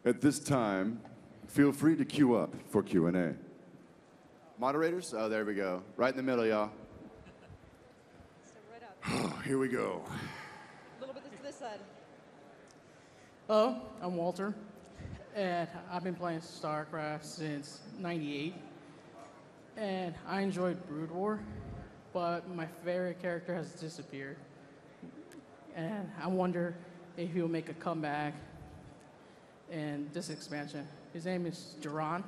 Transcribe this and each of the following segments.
At this time, feel free to queue up for Q&A. Moderators? Oh, there we go. Right in the middle, y'all. Here we go. A little bit to this side. Hello, I'm Walter, and I've been playing StarCraft since '98, and I enjoyed Brood War, but my favorite character has disappeared, and I wonder if he'll make a comeback in this expansion. His name is Duran,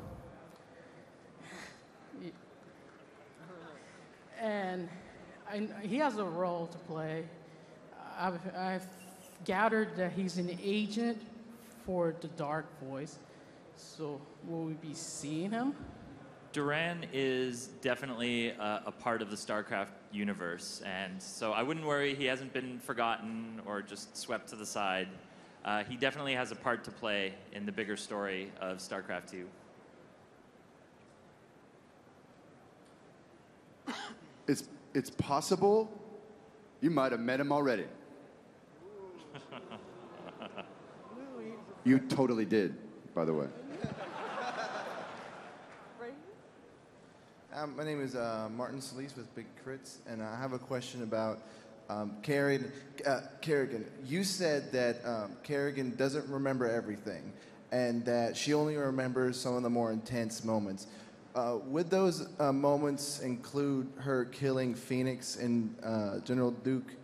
and he has a role to play. I've gathered that he's an agent for the Dark Voice. So will we be seeing him? Duran is definitely a part of the StarCraft universe, and so I wouldn't worry. He hasn't been forgotten or just swept to the side. He definitely has a part to play in the bigger story of StarCraft 2. It's possible you might have met him already. You totally did, by the way. My name is Martin Solis with Big Crits, and I have a question about Kerrigan. You said that Kerrigan doesn't remember everything, and that she only remembers some of the more intense moments. Would those moments include her killing Phoenix and General Duke?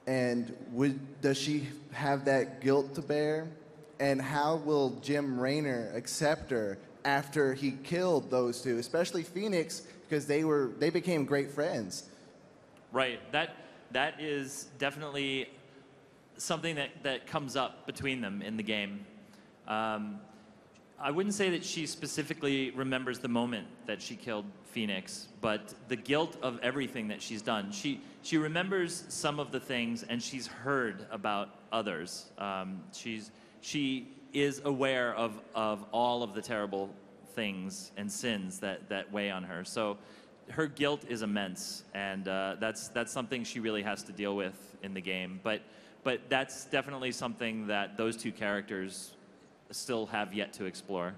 And does she have that guilt to bear? And how will Jim Raynor accept her after he killed those two, especially Phoenix, because they became great friends? Right. That is definitely something that comes up between them in the game. I wouldn't say that she specifically remembers the moment that she killed Phoenix, but the guilt of everything that she's done. She remembers some of the things, and she's heard about others. She is aware of all of the terrible things and sins that weigh on her. So her guilt is immense, and that's something she really has to deal with in the game. But that's definitely something that those two characters still have yet to explore.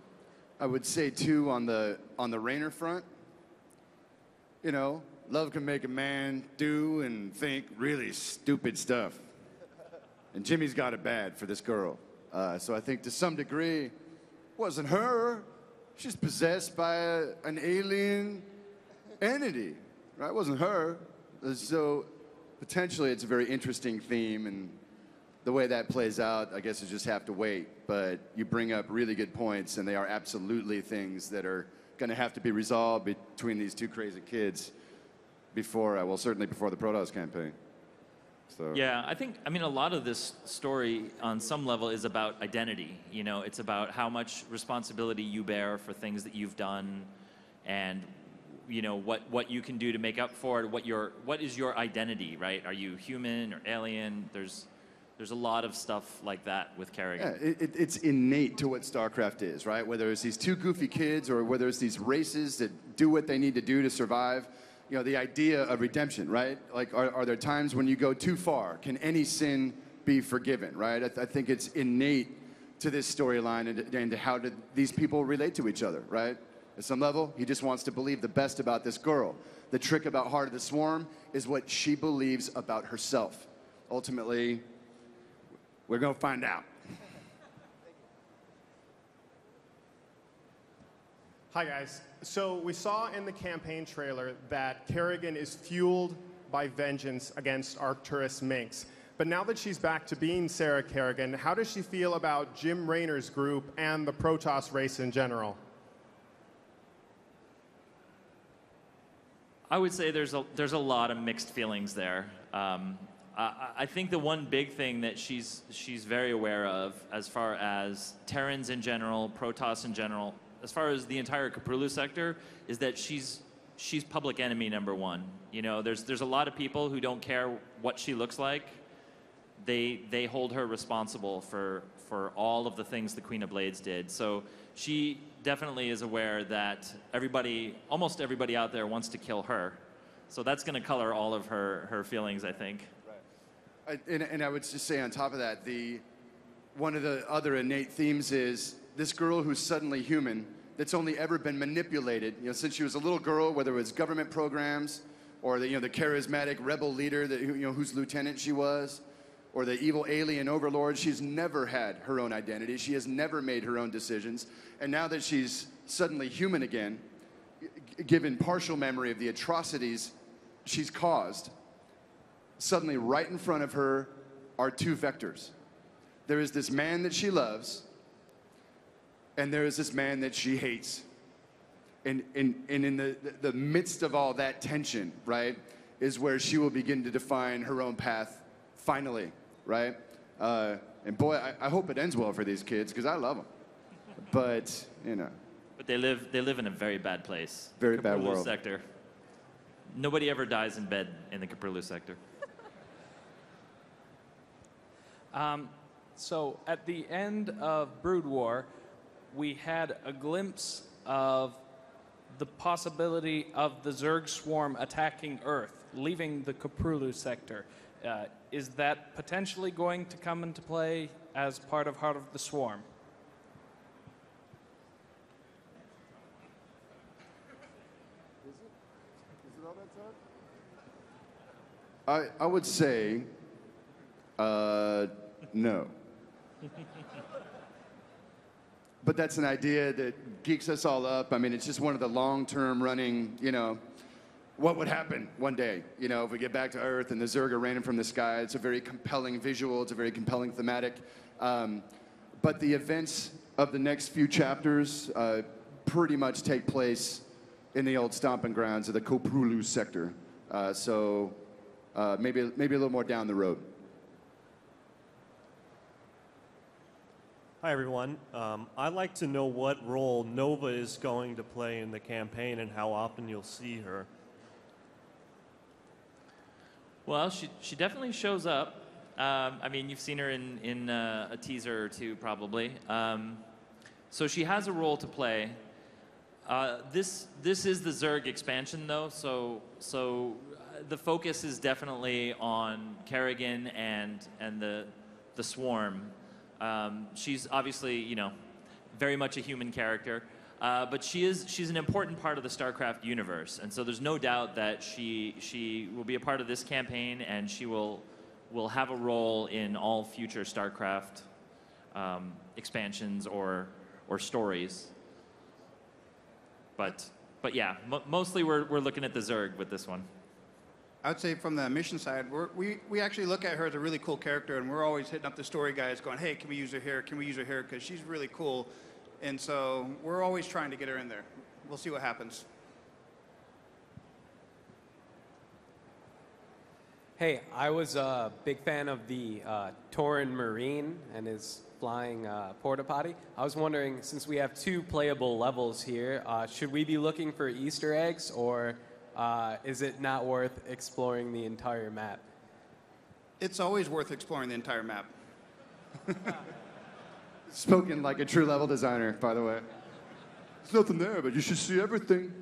I would say too, on the Raynor front, you know, love can make a man do and think really stupid stuff. And Jimmy's got it bad for this girl. So I think to some degree, it wasn't her. She's possessed by an alien entity, right? It wasn't her. So potentially it's a very interesting theme, and the way that plays out, I guess you just have to wait. But you bring up really good points, and they are absolutely things that are going to have to be resolved between these two crazy kids before, well, certainly before the Protoss campaign. So. Yeah, I mean, a lot of this story on some level is about identity. You know, it's about how much responsibility you bear for things that you've done, and you know what you can do to make up for it. What is your identity, right? Are you human or alien? There's a lot of stuff like that with Kerrigan. Yeah, it's innate to what StarCraft is, right? Whether it's these two goofy kids or whether it's these races that do what they need to do to survive. You know, the idea of redemption, right? Like, are there times when you go too far? Can any sin be forgiven, right? I think it's innate to this storyline and to how these people relate to each other, right? At some level, he just wants to believe the best about this girl. The trick about Heart of the Swarm is what she believes about herself. Ultimately, we're going to find out. Hi, guys. So we saw in the campaign trailer that Kerrigan is fueled by vengeance against Arcturus Minx. But now that she's back to being Sarah Kerrigan, how does she feel about Jim Raynor's group and the Protoss race in general? I would say there's a lot of mixed feelings there. I think the one big thing that she's very aware of, as far as Terrans in general, Protoss in general, as far as the entire Kapulu sector, is that she's public enemy #1. You know, there's a lot of people who don't care what she looks like. They hold her responsible for all of the things the Queen of Blades did. So she definitely is aware that almost everybody out there wants to kill her. So that's going to color all of her feelings, I think. Right. And I would just say on top of that, one of the other innate themes is this girl who's suddenly human, that's only ever been manipulated, since she was a little girl, whether it was government programs or the charismatic rebel leader that, whose lieutenant she was, or the evil alien overlord. She's never had her own identity. She has never made her own decisions. And now that she's suddenly human again, given partial memory of the atrocities she's caused, suddenly right in front of her are two vectors. There is this man that she loves, and there is this man that she hates. And in the midst of all that tension, right, is where she will begin to define her own path, finally, right? And boy, I hope it ends well for these kids, because I love them. But, But they live in a very bad place. Very bad Caprulu world. sector. Nobody ever dies in bed in the Caprulu sector. So at the end of Brood War, we had a glimpse of the possibility of the Zerg swarm attacking Earth, leaving the Caprulu sector. Is that potentially going to come into play as part of Heart of the Swarm? I would say, no. But that's an idea that geeks us all up. I mean, it's just one of the long-term running, what would happen one day, if we get back to Earth and the Zerg are raining from the sky. It's a very compelling visual. It's a very compelling thematic. But the events of the next few chapters pretty much take place in the old stomping grounds of the Caprulu sector. So maybe a little more down the road. Hi, everyone. I'd like to know what role Nova is going to play in the campaign and how often you'll see her. Well, she definitely shows up. I mean, you've seen her in a teaser or two, probably. So she has a role to play. This is the Zerg expansion, though, so the focus is definitely on Kerrigan and the Swarm. She's obviously, very much a human character, but she's an important part of the StarCraft universe, and so there's no doubt that she will be a part of this campaign, and she will have a role in all future StarCraft expansions or stories. But yeah, mostly we're looking at the Zerg with this one. I would say from the mission side, we actually look at her as a really cool character, and we're always hitting up the story guys going, hey, can we use her here? Can we use her here? Because she's really cool. And so we're always trying to get her in there. We'll see what happens. Hey, I was a big fan of the Tauren Marine and his flying porta potty. I was wondering, since we have 2 playable levels here, should we be looking for Easter eggs, or is it not worth exploring the entire map? It's always worth exploring the entire map. Spoken like a true level designer, by the way. There's nothing there, but you should see everything.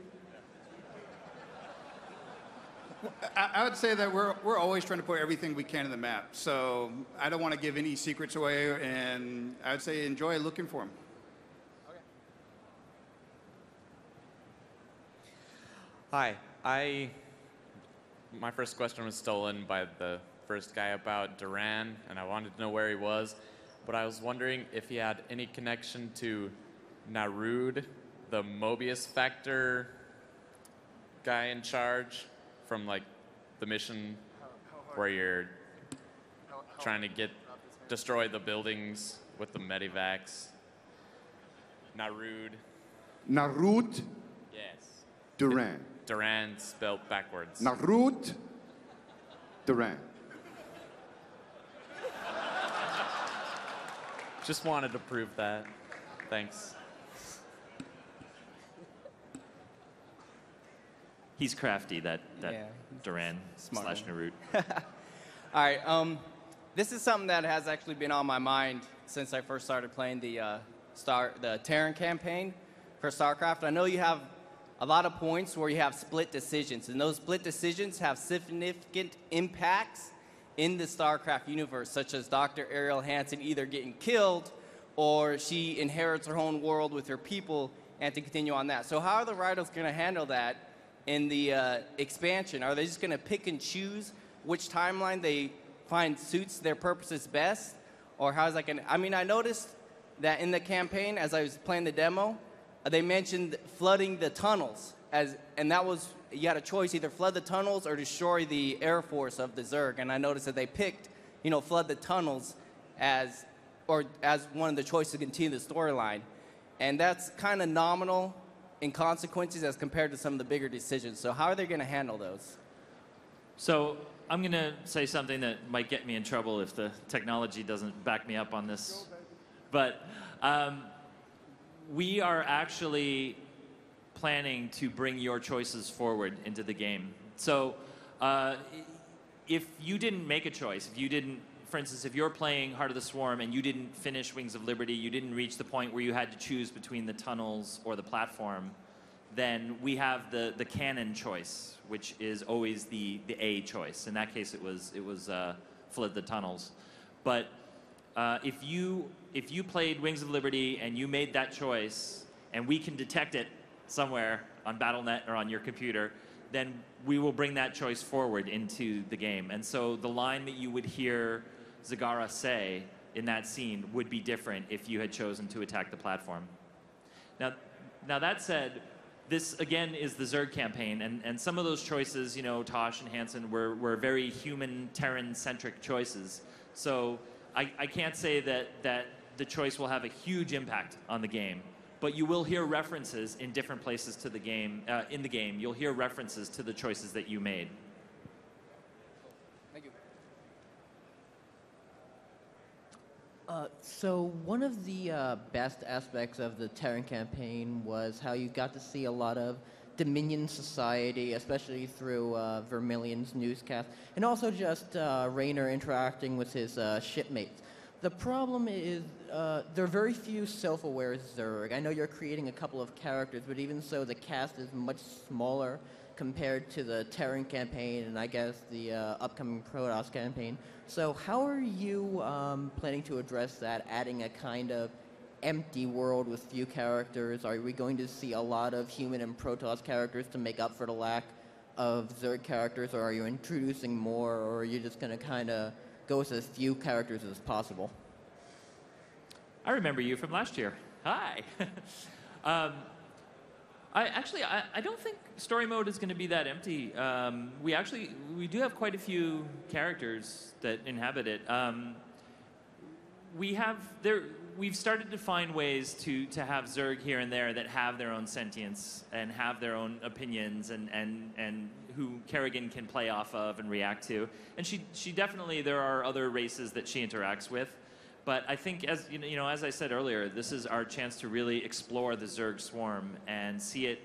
I would say that we're always trying to put everything we can in the map. So I don't want to give any secrets away, and I would say enjoy looking for them. Hi. My first question was stolen by the first guy about Duran, and I wanted to know where he was. But I was wondering if he had any connection to Narud, the Mobius Factor guy in charge from, like, the mission where you're trying to destroy the buildings with the Medivacs. Narud. Narud Yes. Duran. Duran spelled backwards. Narud Duran. Just wanted to prove that. Thanks. He's crafty, that Yeah. Duran Smart / Narut. All right. This is something that has actually been on my mind since I first started playing the Terran campaign for StarCraft. I know you have a lot of points where you have split decisions, and those split decisions have significant impacts in the StarCraft universe, such as Dr. Ariel Hansen either getting killed or she inherits her own world with her people and to continue on that. So how are the writers going to handle that in the expansion? Are they just going to pick and choose which timeline they find suits their purposes best? Or how's that going to... I mean, I noticed that in the campaign, as I was playing the demo, they mentioned flooding the tunnels. And that was... You had a choice, either flood the tunnels or destroy the air force of the Zerg. And I noticed that they picked, flood the tunnels as one of the choices to continue the storyline. And that's kind of nominal in consequences as compared to some of the bigger decisions. So how are they going to handle those? So I'm going to say something that might get me in trouble if the technology doesn't back me up on this. But we are actually planning to bring your choices forward into the game. So if you didn't make a choice, if you didn't, for instance, if you're playing Heart of the Swarm and you didn't finish Wings of Liberty, you didn't reach the point where you had to choose between the tunnels or the platform, then we have the canon choice, which is always the A choice. In that case, it was flood the tunnels. But if you played Wings of Liberty and you made that choice, and we can detect it somewhere on BattleNet or on your computer, then we will bring that choice forward into the game. And so the line that you would hear Zagara say in that scene would be different if you had chosen to attack the platform. Now that said, this again is the Zerg campaign, and some of those choices, Tosh and Hansen, were very human Terran-centric choices. So I can't say that the choice will have a huge impact on the game. But you will hear references in different places to the game. In the game, you'll hear references to the choices that you made. Thank you. So one of the best aspects of the Terran campaign was how you got to see a lot of Dominion society, especially through Vermilion's newscast, and also just Raynor interacting with his shipmates. The problem is there are very few self-aware Zerg. I know you're creating a couple of characters, but even so, the cast is much smaller compared to the Terran campaign and I guess the upcoming Protoss campaign. So how are you planning to address that, adding a kind of empty world with few characters? Are we going to see a lot of human and Protoss characters to make up for the lack of Zerg characters, or are you introducing more, or are you just going to kind of go with as few characters as possible? I remember you from last year. Hi. I don't think story mode is going to be that empty. We do have quite a few characters that inhabit it. We've started to find ways to have Zerg here and there that have their own sentience and have their own opinions and who Kerrigan can play off of and react to. And she definitely, there are other races that she interacts with. But I think, as as I said earlier, this is our chance to really explore the Zerg swarm and see it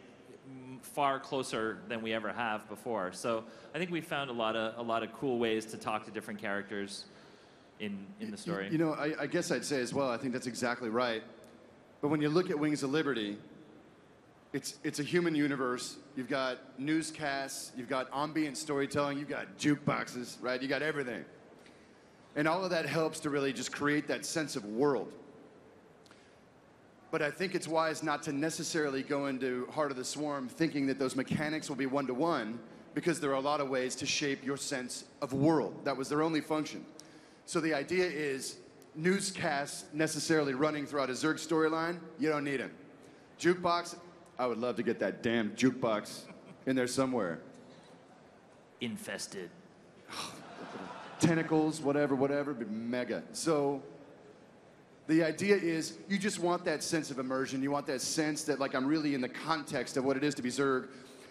far closer than we ever have before. So I think we found a lot of cool ways to talk to different characters in the story. I guess I'd say as well, I think that's exactly right. But when you look at Wings of Liberty, it's a human universe. You've got newscasts, you've got ambient storytelling, you've got jukeboxes, right? You got everything. And all of that helps to really just create that sense of world. But I think it's wise not to necessarily go into Heart of the Swarm thinking that those mechanics will be one-to-one, because there are a lot of ways to shape your sense of world. That was their only function. So the idea is newscasts necessarily running throughout a Zerg storyline, you don't need them. Jukebox, I would love to get that damn jukebox in there somewhere. Infested. Tentacles, whatever, be mega. So the idea is you just want that sense of immersion. You want that sense that like I'm really in the context of what it is to be Zerg.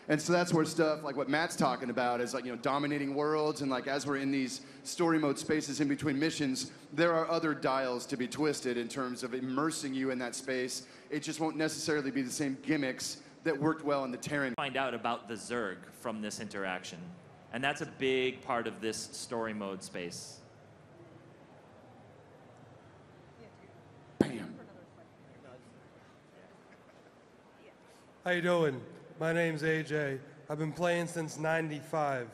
And so that's where stuff like what Matt's talking about is like, dominating worlds, and like as we're in these story mode spaces in between missions, there are other dials to be twisted in terms of immersing you in that space. It just won't necessarily be the same gimmicks that worked well in the Terran. Find out about the Zerg from this interaction. And that's a big part of this story mode space. Bam. How you doing? My name's AJ. I've been playing since '95.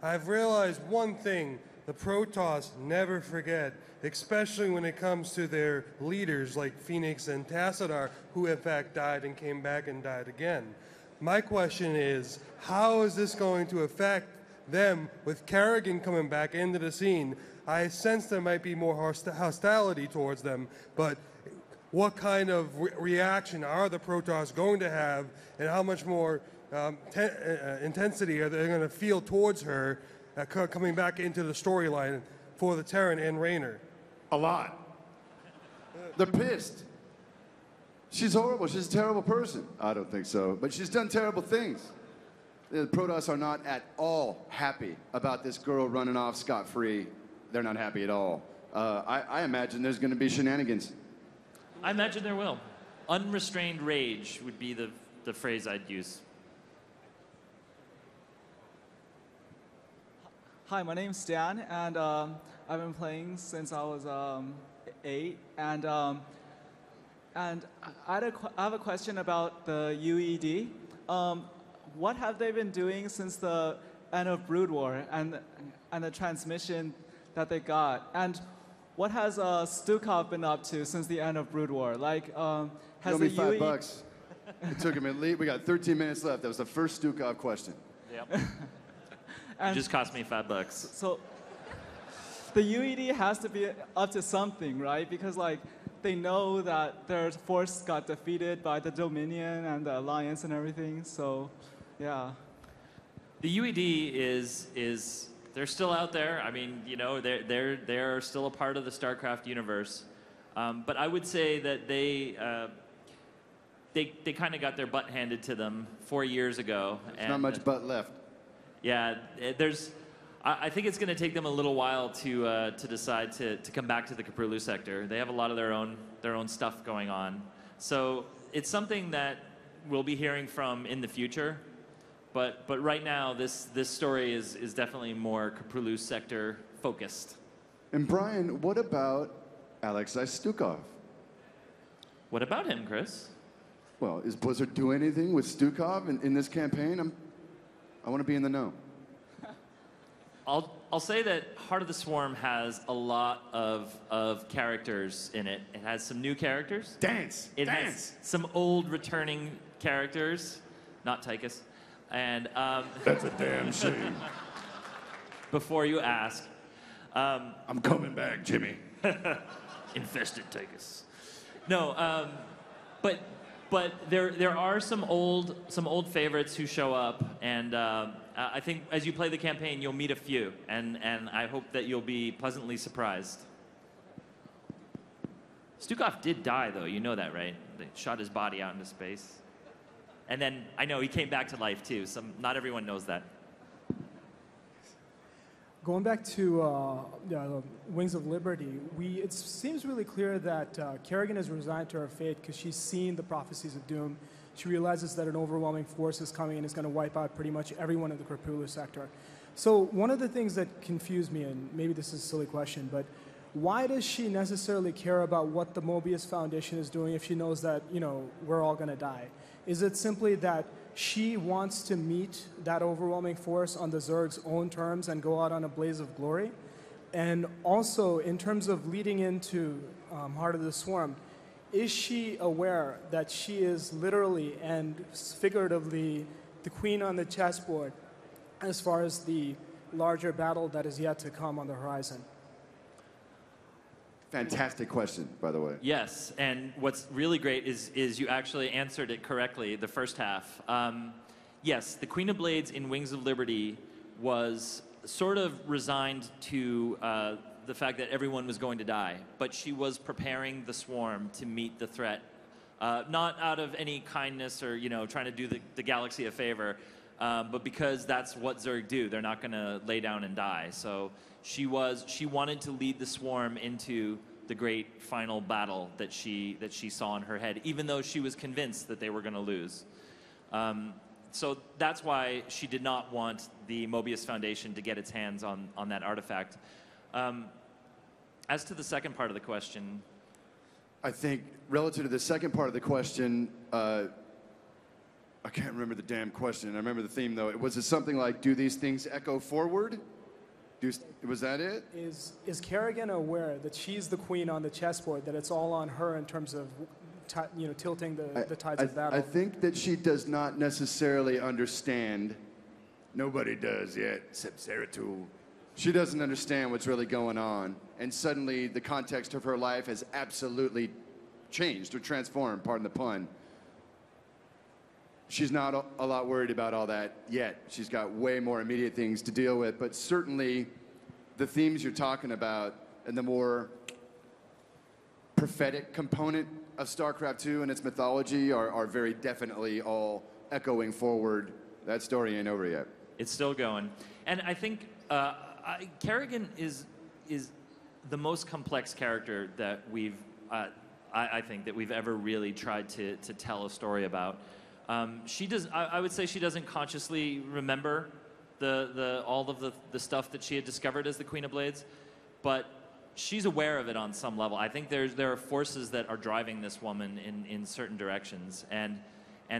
I've realized one thing the Protoss never forget, especially when it comes to their leaders like Phoenix and Tassadar, who in fact died and came back and died again. My question is, how is this going to affect them with Kerrigan coming back into the scene? I sense there might be more hostility towards them, but what kind of reaction are the Protoss going to have, and how much more intensity are they going to feel towards her coming back into the storyline for the Terran and Raynor? A lot. They're pissed. She's horrible. She's a terrible person. I don't think so. But she's done terrible things. The Protoss are not at all happy about this girl running off scot-free. They're not happy at all. I imagine there's going to be shenanigans. I imagine there will. Unrestrained rage would be the phrase I'd use. Hi, my name's Dan, and I've been playing since I was 8. And I have a question about the UED. What have they been doing since the end of Brood War and the transmission that they got? And what has Stukov been up to since the end of Brood War? Like, has Owe the me $5. It took him at least. We got 13 minutes left. That was the first Stukov question. Yep. It just cost me $5. So the UED has to be up to something, right? Because like they know that their force got defeated by the Dominion and the Alliance and everything. So, yeah. The UED is they're still out there. I mean, you know, they're still a part of the StarCraft universe. But I would say that they kind of got their butt handed to them 4 years ago. There's not much butt left. Yeah, I think it's going to take them a little while to decide to come back to the Kaprulu sector. They have a lot of their own stuff going on. So it's something that we'll be hearing from in the future. But right now, this story is definitely more Kaprulu sector focused. And Brian, what about Alexei Stukov? What about him, Chris? Well, is Blizzard doing anything with Stukov in this campaign? I want to be in the know. I'll say that Heart of the Swarm has a lot of characters in it. It has some new characters. It has some old returning characters, not Tychus. And that's a damn shame. Before you ask, I'm coming back, Jimmy. Infested Tychus. No, but there are some old favorites who show up, and I think as you play the campaign, you'll meet a few, and I hope that you'll be pleasantly surprised. Stukov did die, though. You know that, right? They shot his body out into space. And then, I know, he came back to life, too. Not everyone knows that. Going back to Wings of Liberty, it seems really clear that Kerrigan is resigned to her fate because she's seen the prophecies of doom. She realizes that an overwhelming force is coming and is going to wipe out pretty much everyone in the Kaprulu sector. So one of the things that confused me, and maybe this is a silly question, but why does she necessarily care about what the Mobius Foundation is doing if she knows that, you know, we're all going to die? Is it simply that she wants to meet that overwhelming force on the Zerg's own terms and go out on a blaze of glory? And also, in terms of leading into Heart of the Swarm, is she aware that she is literally and figuratively the queen on the chessboard as far as the larger battle that is yet to come on the horizon? Fantastic question, by the way. Yes, and what's really great is you actually answered it correctly, the first half. Yes, the Queen of Blades in Wings of Liberty was sort of resigned to the fact that everyone was going to die, but she was preparing the swarm to meet the threat, not out of any kindness or, you know, trying to do the galaxy a favor, but because that's what Zerg do. They're not going to lay down and die. So she wanted to lead the swarm into the great final battle that she saw in her head, even though she was convinced that they were going to lose. So that's why she did not want the Mobius Foundation to get its hands on that artifact. As to the second part of the question, I think relative to the second part of the question, I can't remember the damn question. I remember the theme, though. Was it something like, do these things echo forward? Was that it? Is Kerrigan aware that she's the queen on the chessboard, that it's all on her in terms of tilting the tides of battle? I think that she does not necessarily understand. Nobody does yet, except Zeratul. She doesn't understand what's really going on. And suddenly the context of her life has absolutely changed or transformed, pardon the pun. She's not a lot worried about all that yet. She's got way more immediate things to deal with. But certainly the themes you're talking about and the more prophetic component of StarCraft II and its mythology are very definitely all echoing forward. That story ain't over yet. It's still going. And I think Kerrigan is the most complex character that I think that we've ever really tried to tell a story about. I would say she doesn't consciously remember all of the stuff that she had discovered as the Queen of Blades, but she's aware of it on some level. I think there are forces that are driving this woman in certain directions, and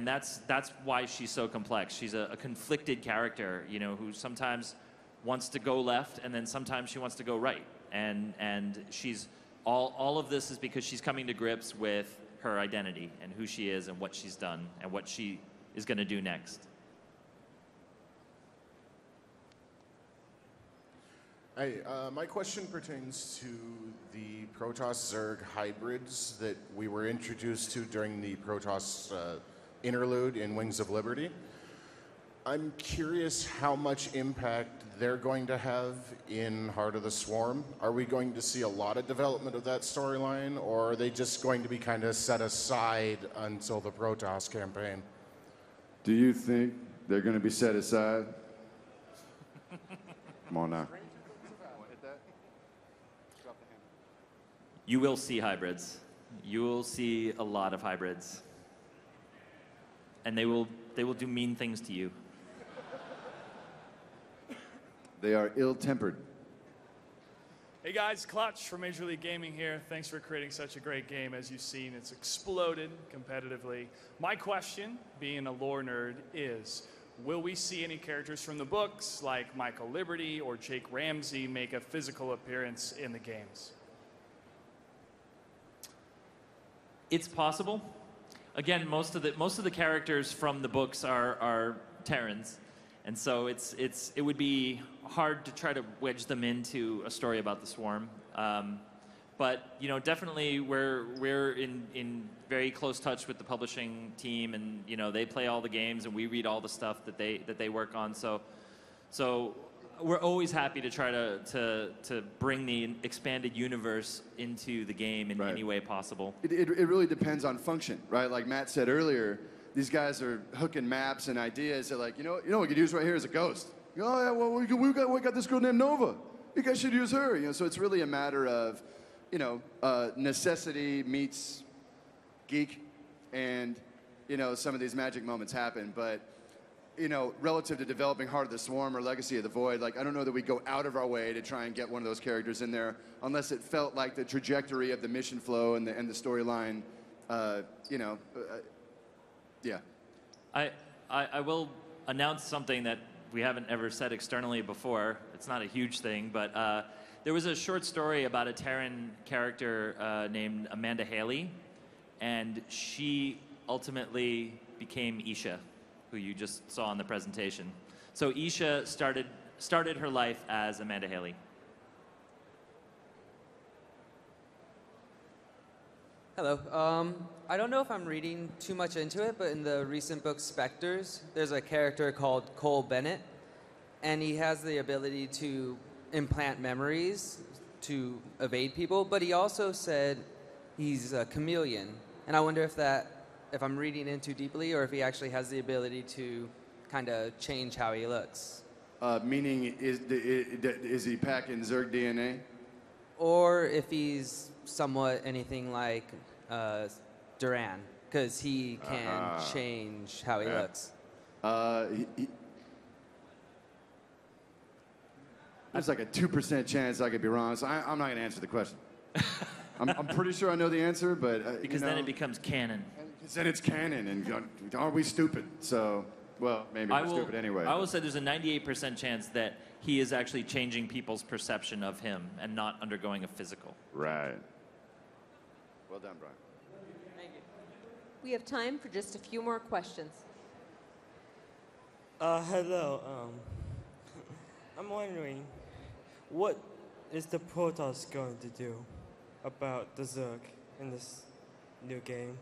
that's why she's so complex. She's a conflicted character, who sometimes wants to go left, and then sometimes she wants to go right, and she's all of this is because she's coming to grips with her identity and who she is and what she's done and what she is going to do next. Hey, my question pertains to the Protoss-Zerg hybrids that we were introduced to during the Protoss interlude in Wings of Liberty. I'm curious how much impact they're going to have in Heart of the Swarm. Are we going to see a lot of development of that storyline, or are they just going to be kind of set aside until the Protoss campaign? Do you think they're going to be set aside? Come on now. You will see hybrids. You will see a lot of hybrids. And they will do mean things to you. They are ill-tempered. Hey guys, Clutch from Major League Gaming here. Thanks for creating such a great game. As you've seen, it's exploded competitively. My question, being a lore nerd, is will we see any characters from the books like Michael Liberty or Jake Ramsey make a physical appearance in the games? It's possible. Again, most of the characters from the books are Terrans, and so it would be hard to try to wedge them into a story about the Swarm. But definitely we're in very close touch with the publishing team, and they play all the games, and we read all the stuff that they work on. So we're always happy to try to bring the expanded universe into the game in any way possible. It really depends on function, right? Like Matt said earlier, these guys are hooking maps and ideas that, like, what we could use right here is a ghost. Oh yeah, well we got this girl named Nova. You guys should use her. So it's really a matter of, necessity meets geek, and some of these magic moments happen, but. Relative to developing Heart of the Swarm or Legacy of the Void, I don't know that we go out of our way to try and get one of those characters in there unless it felt like the trajectory of the mission flow and the storyline, yeah. I will announce something that we haven't ever said externally before. It's not a huge thing, but there was a short story about a Terran character named Amanda Haley, and she ultimately became Isha, who you just saw in the presentation. So Isha started her life as Amanda Haley. Hello. I don't know if I'm reading too much into it, but in the recent book Spectres, there's a character called Cole Bennett, and he has the ability to implant memories to evade people, but he also said he's a chameleon. And I wonder if I'm reading in too deeply, or if he actually has the ability to kind of change how he looks. Meaning, is he packing Zerg DNA? Or if he's somewhat anything like Duran, because he can change how he looks. There's like a 2% chance I could be wrong, so I'm not going to answer the question. I'm pretty sure I know the answer, but... because then it becomes canon. Then it's canon, and aren't we stupid? So, well, maybe we're stupid anyway. I will say there's a 98% chance that he is actually changing people's perception of him and not undergoing a physical. Right. Well done, Brian. We have time for just a few more questions. Hello. I'm wondering, what is the Protoss going to do about the Zerg in this new game?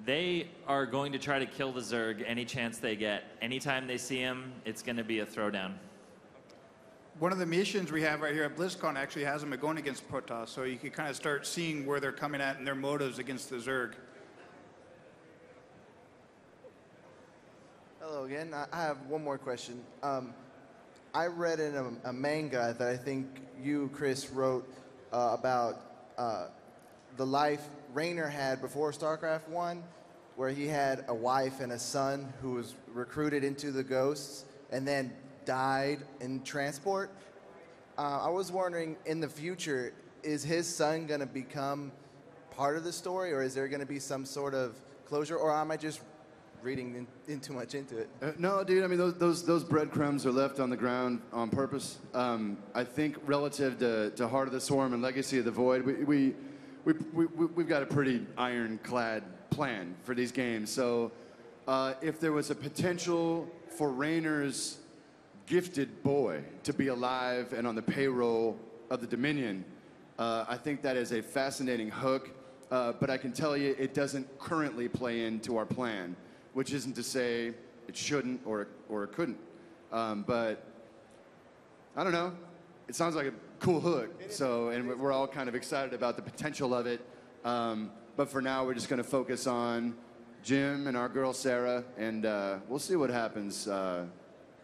They are going to try to kill the Zerg any chance they get. Anytime they see him, it's going to be a throwdown. One of the missions we have right here at BlizzCon actually has them going against Protoss, so you can kind of start seeing where they're coming at and their motives against the Zerg. Hello again. I have one more question. I read in a manga that I think you, Chris, wrote about the life Raynor had before StarCraft 1, where he had a wife and a son who was recruited into the Ghosts and then died in transport. I was wondering, in the future, is his son going to become part of the story, or is there going to be some sort of closure, or am I just reading in too much into it? No, dude. I mean, those breadcrumbs are left on the ground on purpose. I think relative to Heart of the Swarm and Legacy of the Void, we've got a pretty ironclad plan for these games. So, if there was a potential for Raynor's gifted boy to be alive and on the payroll of the Dominion, I think that is a fascinating hook. But I can tell you, it doesn't currently play into our plan. Which isn't to say it shouldn't or it couldn't. But I don't know. It sounds like a cool hook. So, and we're all kind of excited about the potential of it. But for now, we're just going to focus on Jim and our girl Sarah, and we'll see what happens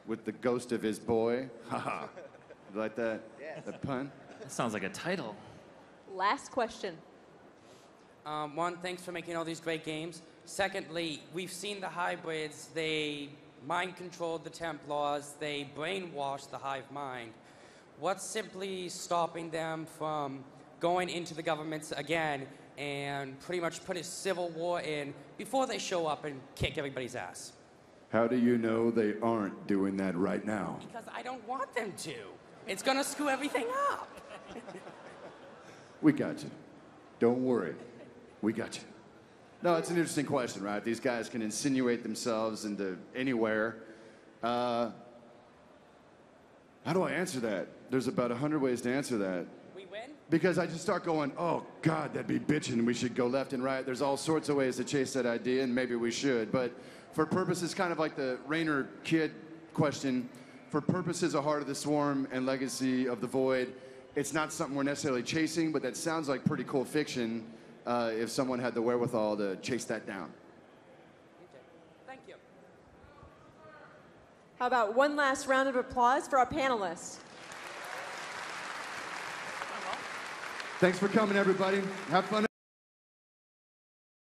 with the ghost of his boy. Haha. You like that? Yes. That pun? That sounds like a title. Last question. One, thanks for making all these great games. Secondly, we've seen the hybrids. They mind controlled the Templars. They brainwashed the hive mind. What's simply stopping them from going into the governments again and pretty much put a civil war in before they show up and kick everybody's ass? How do you know they aren't doing that right now? Because I don't want them to. It's gonna screw everything up. We got you. Don't worry. We got you. No, it's an interesting question, right? These guys can insinuate themselves into anywhere. How do I answer that? There's about 100 ways to answer that. We win? Because I just start going, oh, God, that'd be bitchin'. We should go left and right. There's all sorts of ways to chase that idea, and maybe we should. But for purposes, kind of like the Raynor kid question, for purposes of Heart of the Swarm and Legacy of the Void, it's not something we're necessarily chasing, but that sounds like pretty cool fiction if someone had the wherewithal to chase that down. Thank you. How about one last round of applause for our panelists? Thanks for coming, everybody. Have fun.